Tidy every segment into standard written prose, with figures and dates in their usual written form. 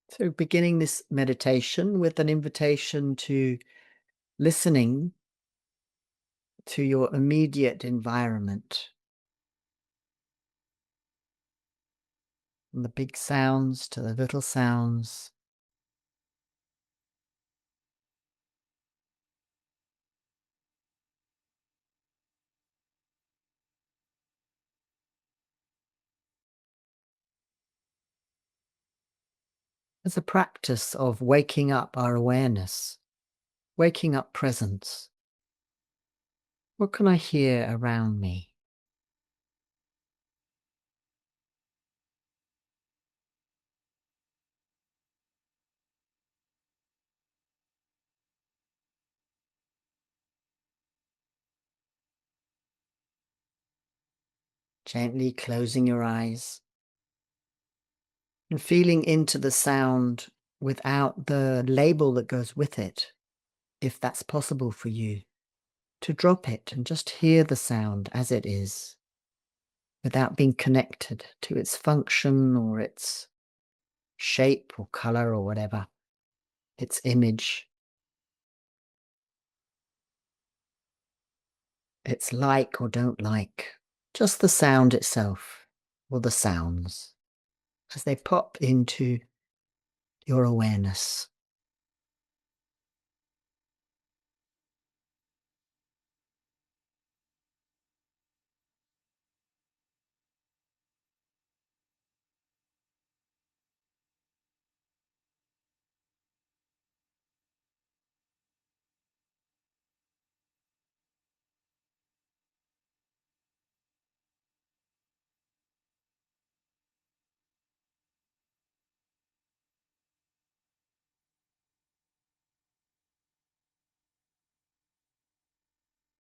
So, beginning this meditation with an invitation to listening to your immediate environment, from the big sounds to the little sounds, as a practice of waking up our awareness, waking up presence. What can I hear around me? Gently closing your eyes and feeling into the sound without the label that goes with it, if that's possible for you. To drop it and just hear the sound as it is, without being connected to its function or its shape or color or whatever, its image, its like or don't like, just the sound itself or the sounds as they pop into your awareness.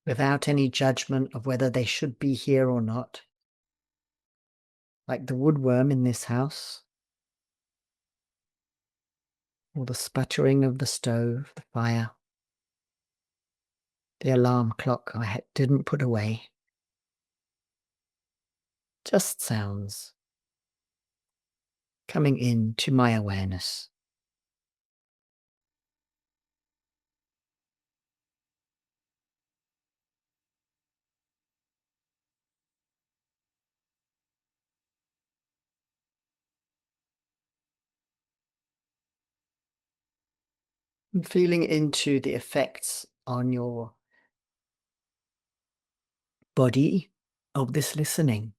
Without any judgment of whether they should be here or not, like the woodworm in this house, or the sputtering of the stove, the fire, the alarm clock I didn't put away. Just sounds coming into my awareness. And feeling into the effects on your body of this listening.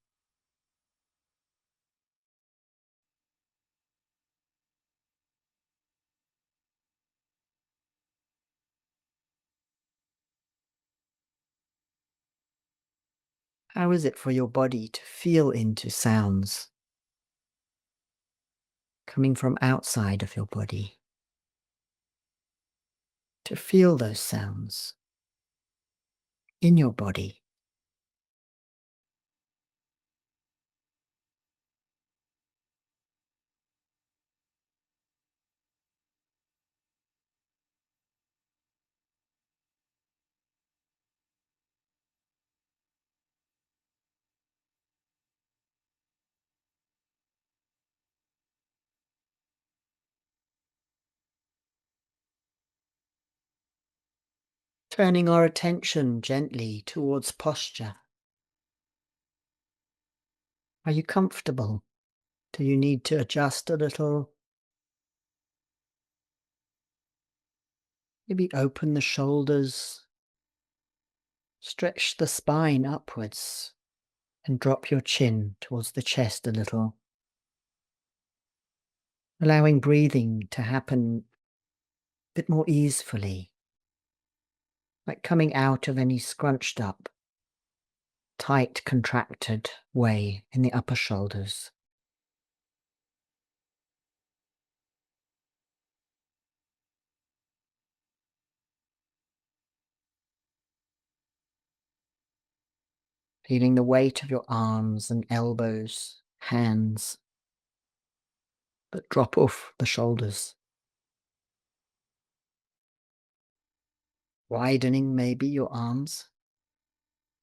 How is it for your body to feel into sounds coming from outside of your body? To feel those sounds in your body. Turning our attention gently towards posture. Are you comfortable? Do you need to adjust a little? Maybe open the shoulders, stretch the spine upwards, and drop your chin towards the chest a little. Allowing breathing to happen a bit more easily, like coming out of any scrunched up, tight, contracted way in the upper shoulders. Feeling the weight of your arms and elbows, hands that drop off the shoulders. Widening maybe your arms,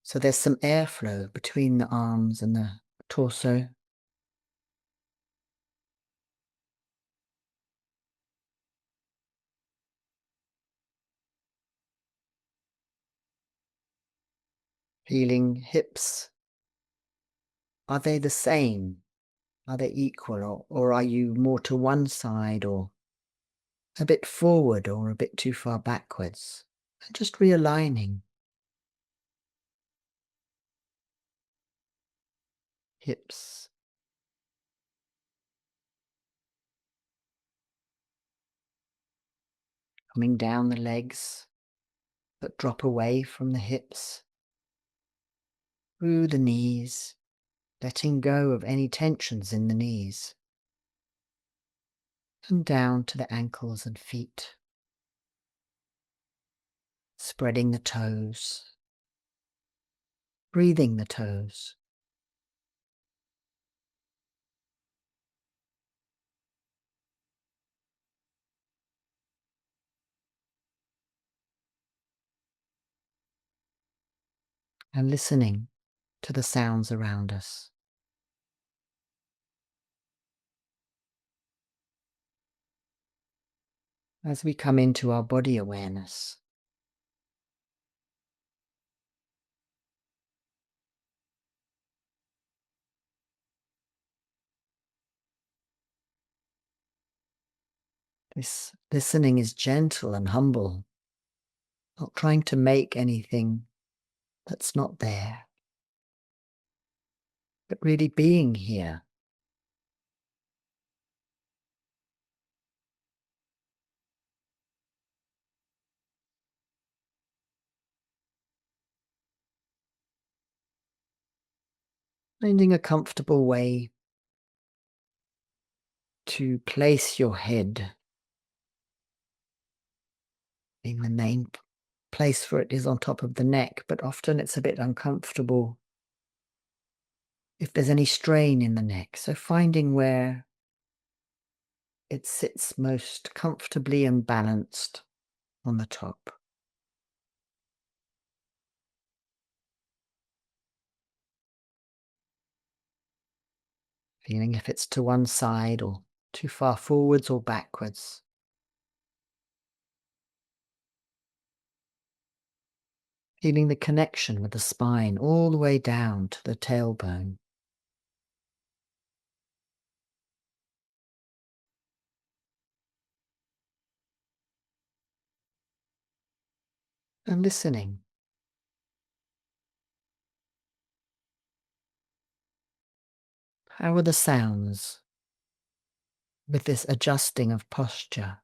so there's some airflow between the arms and the torso. Feeling hips. Are they the same? Are they equal, or are you more to one side, or a bit forward, or a bit too far backwards? And just realigning hips, coming down the legs, but drop away from the hips, through the knees, letting go of any tensions in the knees, and down to the ankles and feet, spreading the toes, breathing the toes, and listening to the sounds around us. As we come into our body awareness, this listening is gentle and humble, not trying to make anything that's not there, but really being here, finding a comfortable way to place your head. Being the main place for it is on top of the neck, but often it's a bit uncomfortable if there's any strain in the neck. So finding where it sits most comfortably and balanced on the top. Feeling if it's to one side or too far forwards or backwards. Feeling the connection with the spine all the way down to the tailbone. And listening. How are the sounds with this adjusting of posture?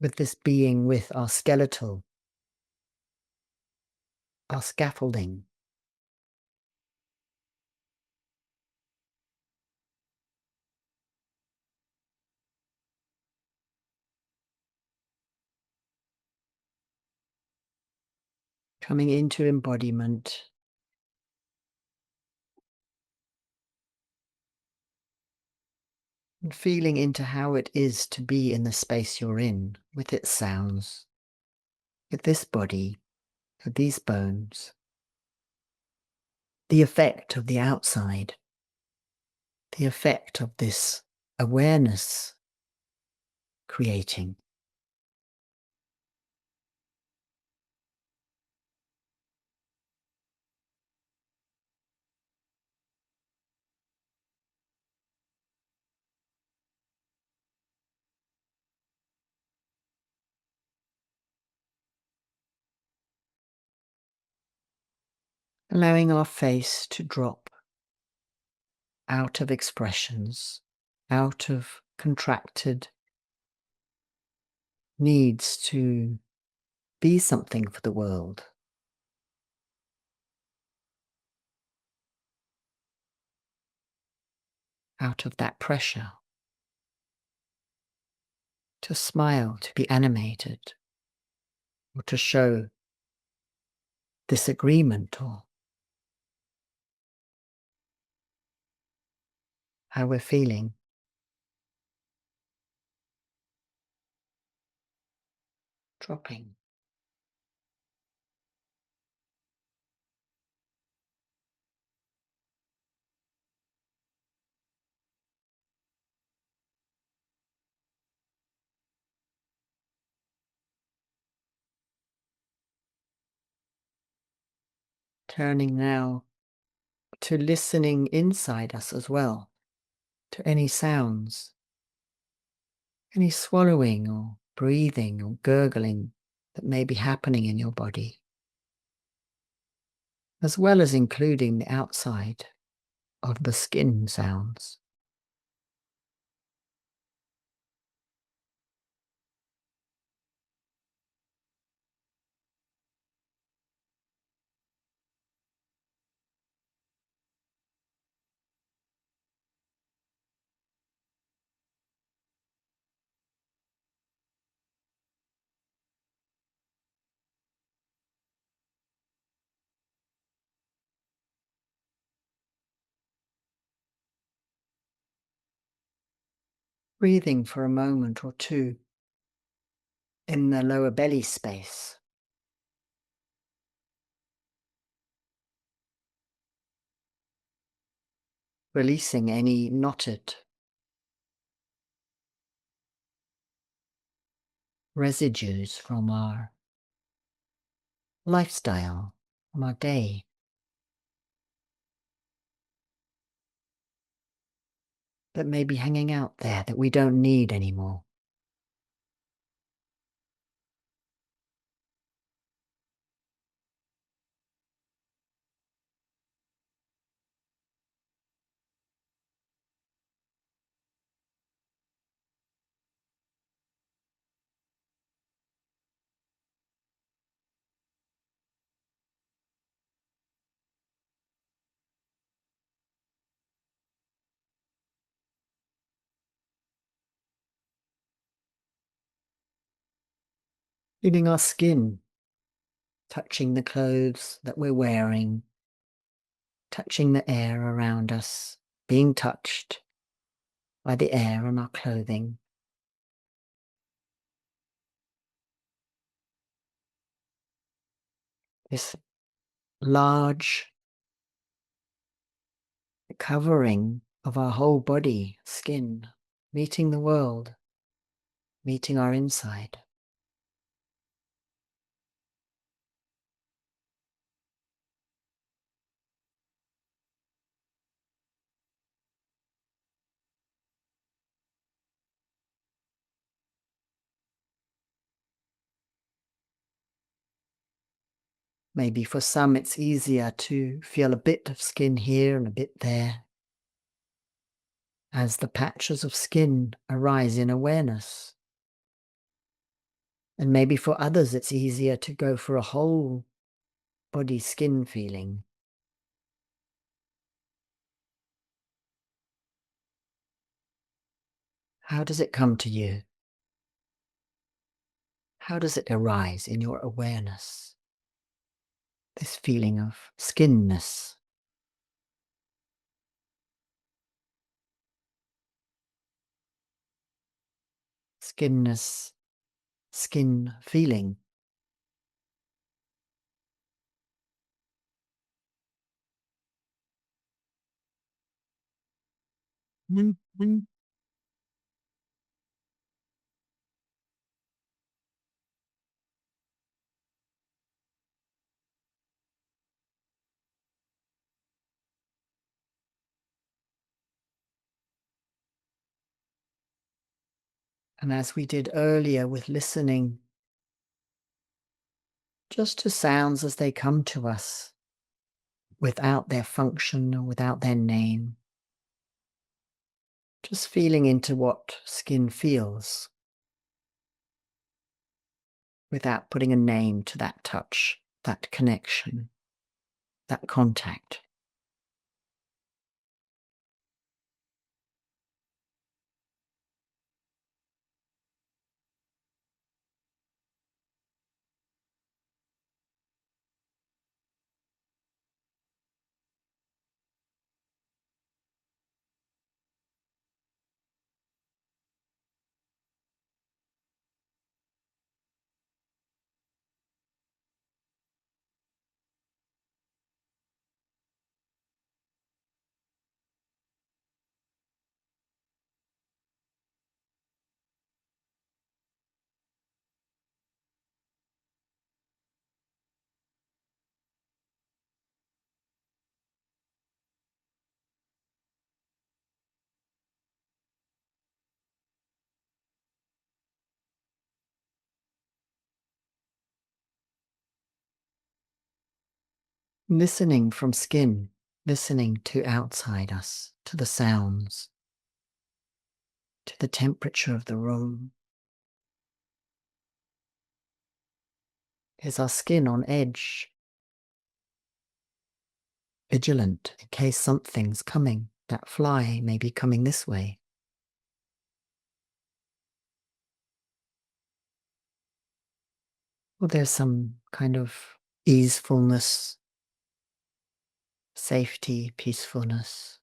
With this being with our skeletal, our scaffolding, coming into embodiment, and feeling into how it is to be in the space you're in, with its sounds, with this body, with these bones, the effect of the outside, the effect of this awareness creating. Allowing our face to drop out of expressions, out of contracted needs to be something for the world, out of that pressure, to smile, to be animated, or to show disagreement, or how we're feeling. Dropping. Turning now to listening inside us as well, to any sounds, any swallowing or breathing or gurgling that may be happening in your body, as well as including the outside of the skin sounds. Breathing for a moment or two in the lower belly space, releasing any knotted residues from our lifestyle, from our day. That may be hanging out there that we don't need anymore. Feeling our skin touching the clothes that we're wearing, touching the air around us, being touched by the air on our clothing. This large covering of our whole body, skin, meeting the world, meeting our inside. Maybe for some it's easier to feel a bit of skin here and a bit there, as the patches of skin arise in awareness. And maybe for others it's easier to go for a whole body skin feeling. How does it come to you? How does it arise in your awareness? This feeling of skinness. Skinness, skin feeling. Mhm. And as we did earlier with listening, just to sounds as they come to us, without their function or without their name, just feeling into what skin feels, without putting a name to that touch, that connection, that contact. Listening from skin, listening to outside us, to the sounds, to the temperature of the room. Is our skin on edge? Vigilant in case something's coming. That fly may be coming this way. Or there's some kind of easefulness, safety, peacefulness.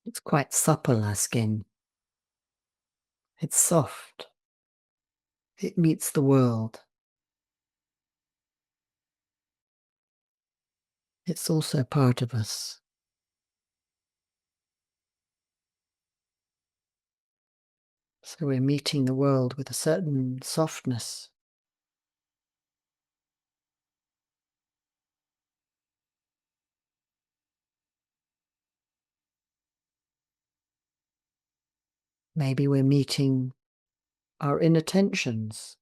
It's quite supple, our skin. It's soft. It meets the world. It's also part of us. So we're meeting the world with a certain softness. Maybe we're meeting our inner tensions.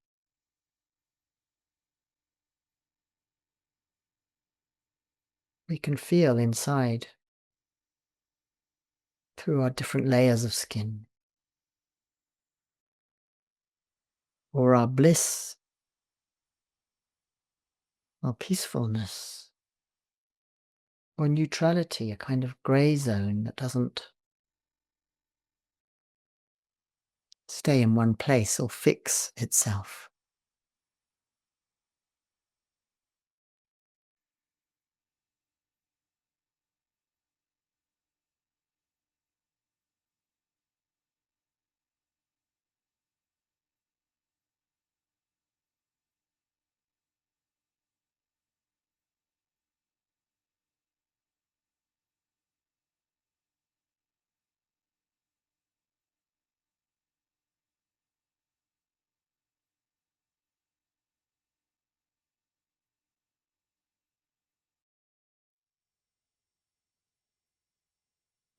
We can feel inside through our different layers of skin. Or our bliss, our peacefulness, or neutrality, a kind of grey zone that doesn't stay in one place or fix itself.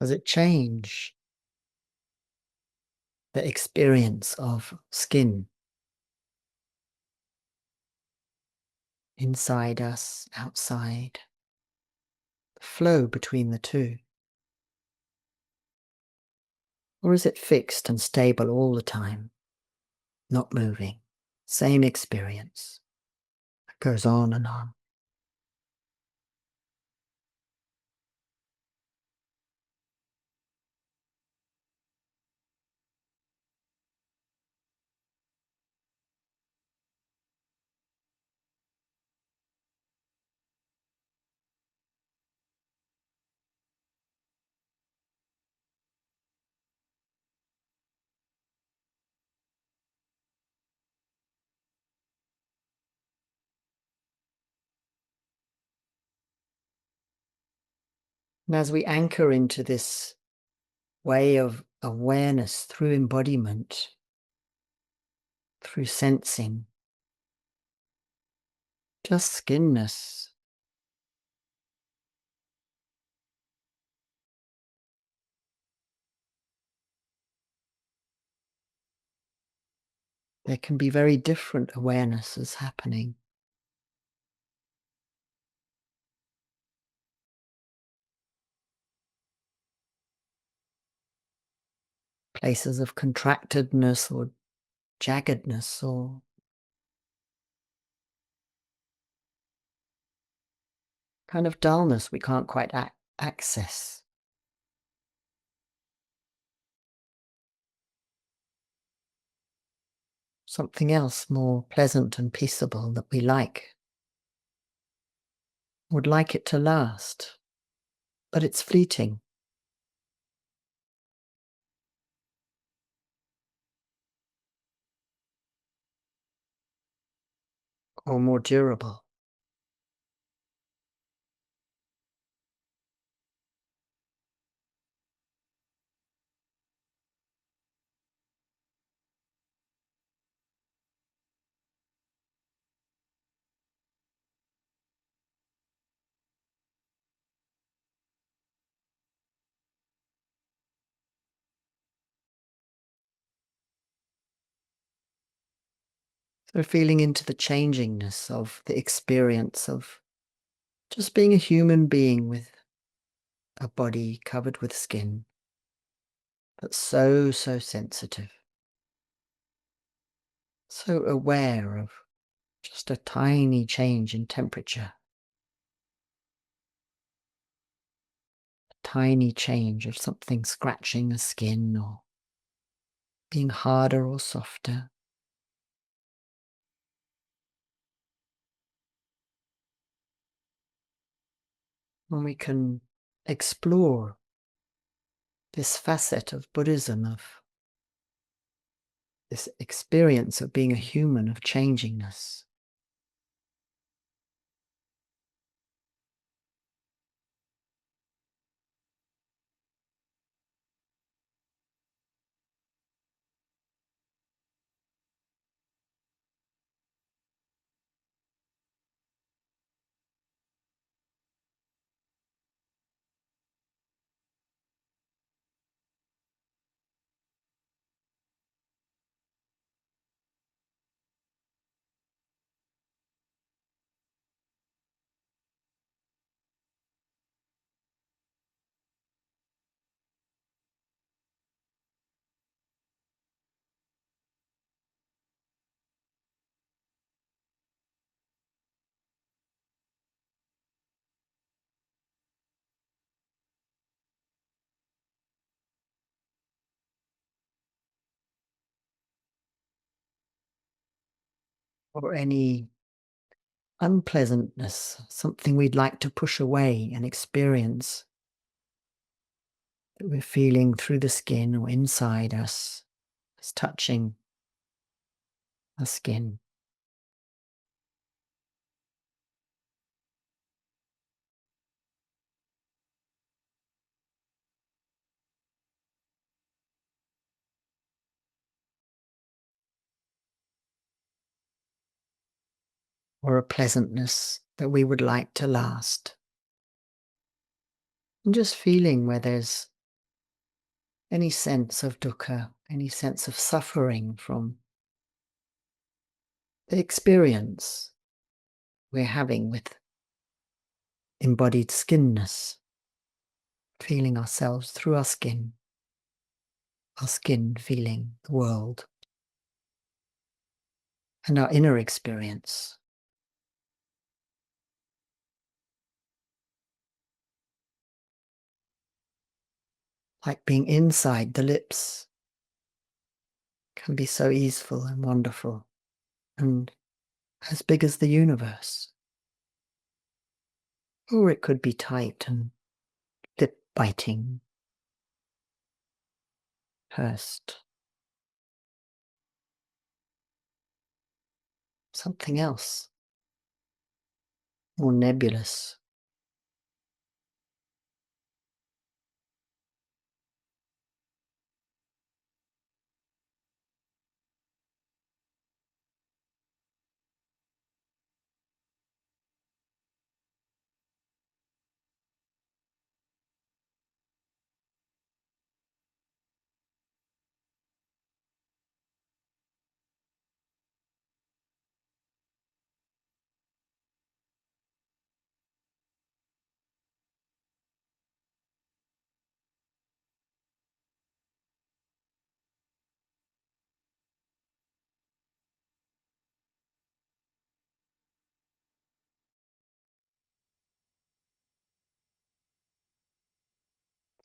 Does it change the experience of skin inside us, outside, the flow between the two? Or is it fixed and stable all the time, not moving? Same experience. It goes on and on. And as we anchor into this way of awareness through embodiment, through sensing, just skinness, there can be very different awarenesses happening. Places of contractedness or jaggedness or kind of dullness we can't quite access. something else more pleasant and peaceable that we like, would like it to last, but it's fleeting or more durable. So feeling into the changingness of the experience of just being a human being with a body covered with skin, but so, so sensitive, so aware of just a tiny change in temperature, a tiny change of something scratching the skin or being harder or softer. When we can explore this facet of Buddhism, of this experience of being a human, of changingness. Or any unpleasantness, something we'd like to push away and experience that we're feeling through the skin or inside us, is touching the skin. Or a pleasantness that we would like to last. And just feeling where there's any sense of dukkha, any sense of suffering from the experience we're having with embodied skinness, feeling ourselves through our skin feeling the world, and our inner experience. Like being inside the lips can be so easeful and wonderful and as big as the universe. Or it could be tight and lip biting, pursed. Something else, more nebulous.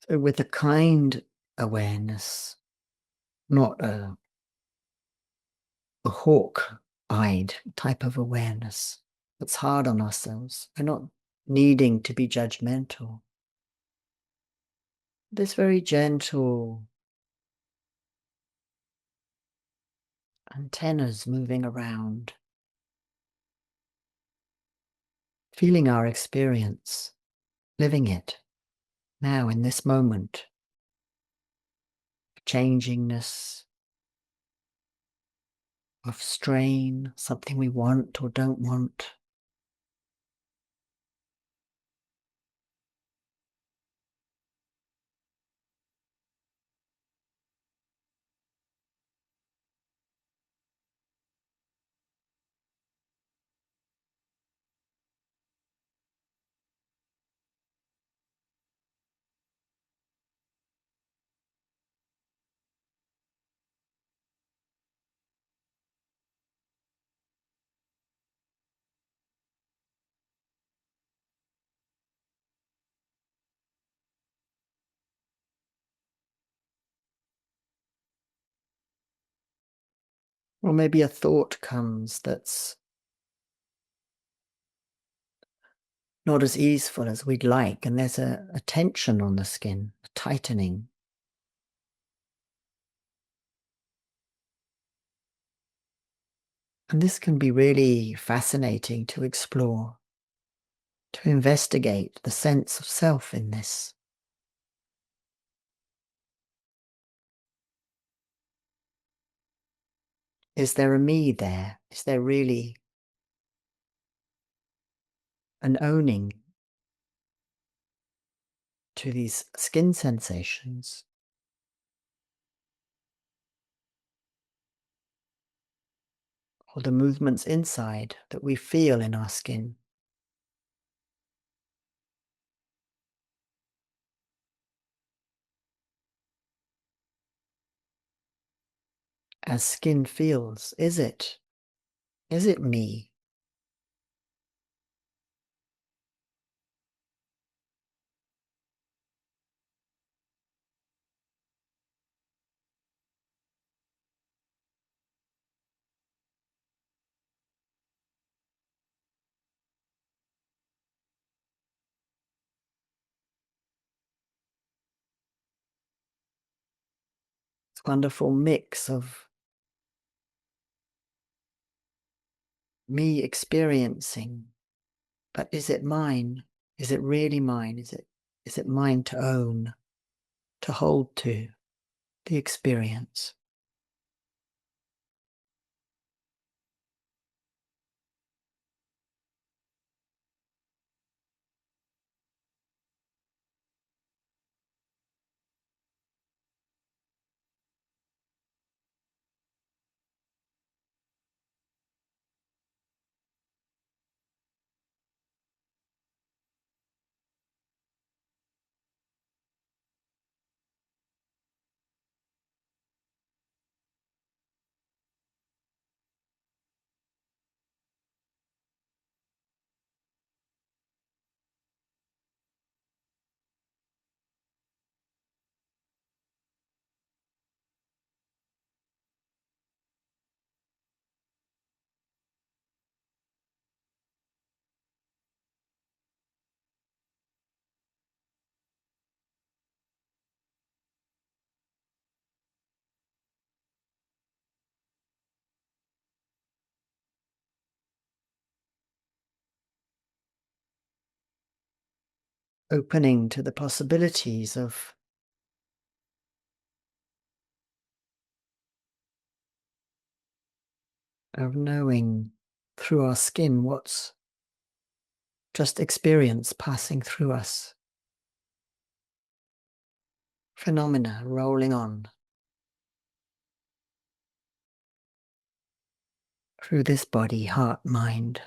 So with a kind awareness, not a a hawk-eyed type of awareness that's hard on ourselves. We're not needing to be judgmental. This very gentle antennas moving around, feeling our experience, living it now in this moment, changingness, of strain, something we want or don't want. Or maybe a thought comes that's not as easeful as we'd like, and there's a tension on the skin, a tightening. And this can be really fascinating to explore, to investigate the sense of self in this. Is there a me there? Is there really an owning to these skin sensations? Or the movements inside that we feel in our skin? As skin feels, is it? Is it me? It's a wonderful mix of me experiencing, but is it mine? Is it really mine? Is it mine to own, to hold to the experience? Opening to the possibilities of knowing through our skin what's just experience passing through us. Phenomena rolling on through this body, heart, mind.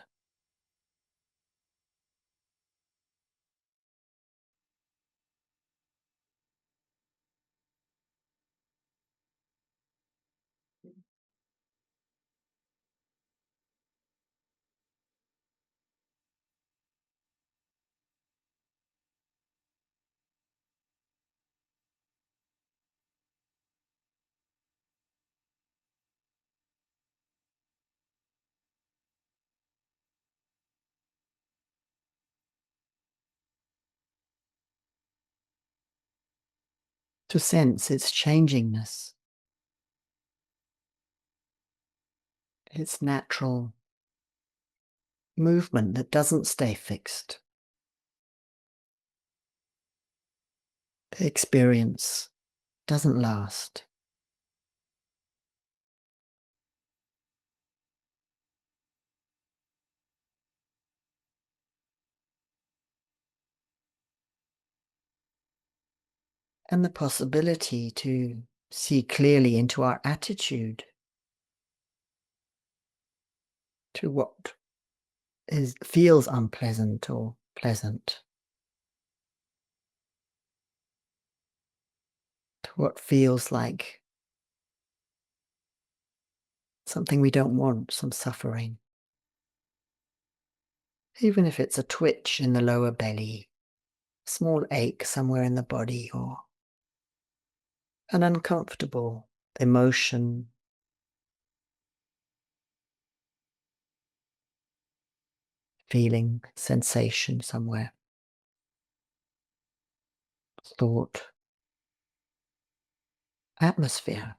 to sense its changingness, its natural movement that doesn't stay fixed. The experience doesn't last. And the possibility to see clearly into our attitude to what feels unpleasant or pleasant, to what feels like something we don't want, some suffering. Even if it's a twitch in the lower belly, a small ache somewhere in the body, or an uncomfortable emotion, feeling, sensation somewhere, thought, atmosphere.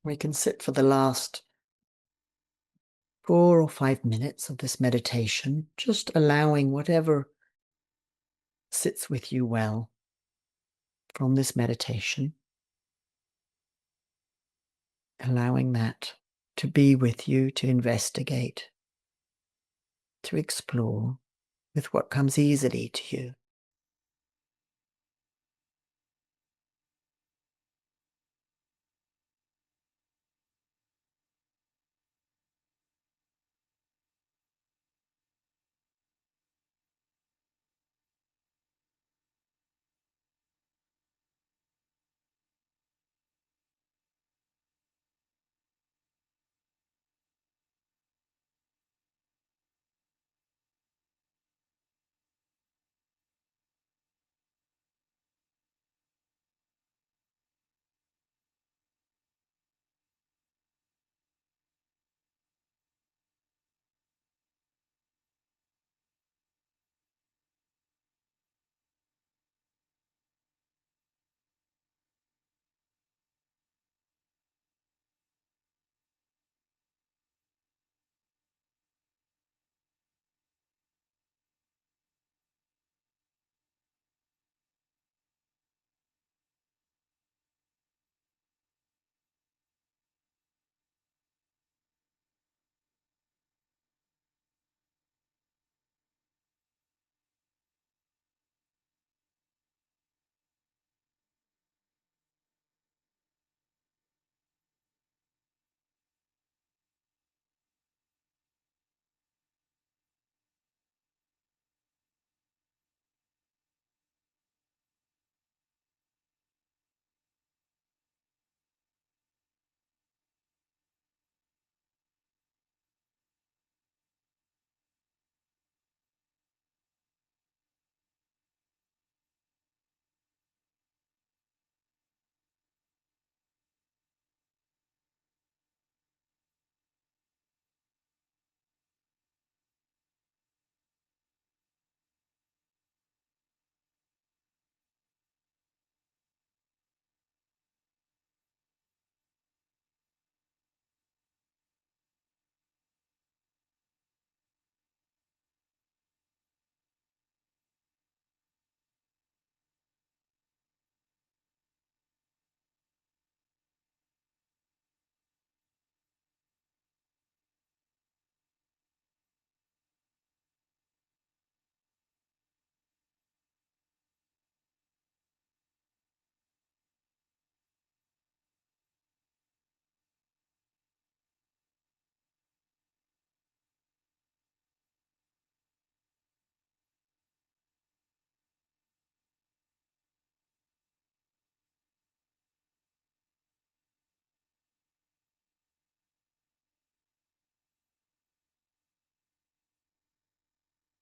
We can sit for the last 4 or 5 minutes of this meditation, just allowing whatever sits with you well from this meditation, allowing that to be with you, to investigate, to explore with what comes easily to you.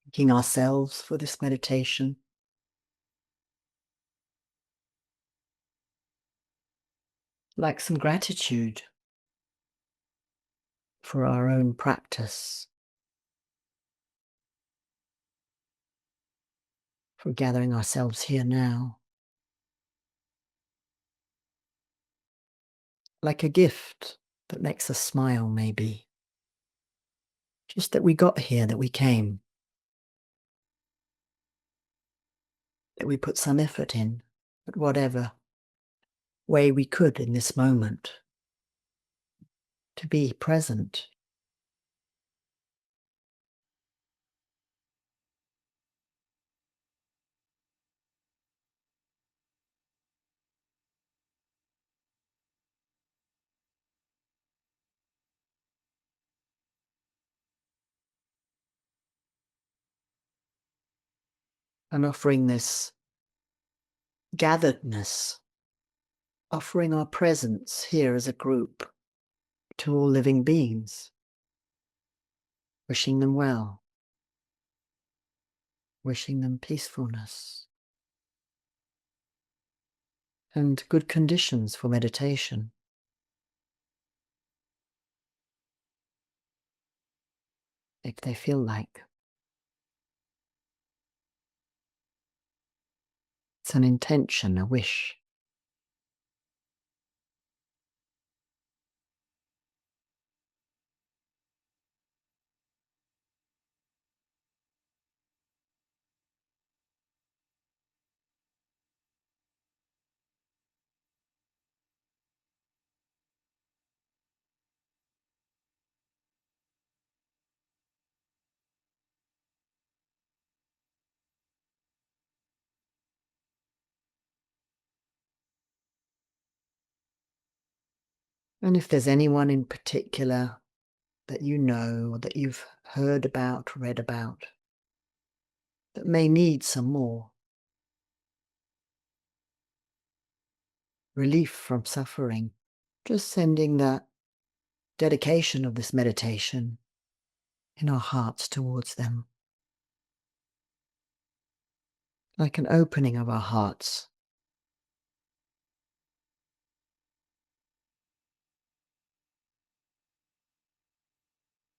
thanking ourselves for this meditation, like some gratitude for our own practice, for gathering ourselves here now, like a gift that makes us smile, maybe. Just that we got here, that we came, that we put some effort in, at whatever way we could in this moment, to be present. And offering this gatheredness, offering our presence here as a group to all living beings, wishing them well, wishing them peacefulness and good conditions for meditation, if they feel like. It's an intention, a wish. And if there's anyone in particular that you know or that you've heard about, read about, that may need some more relief from suffering, just sending that dedication of this meditation in our hearts towards them, like an opening of our hearts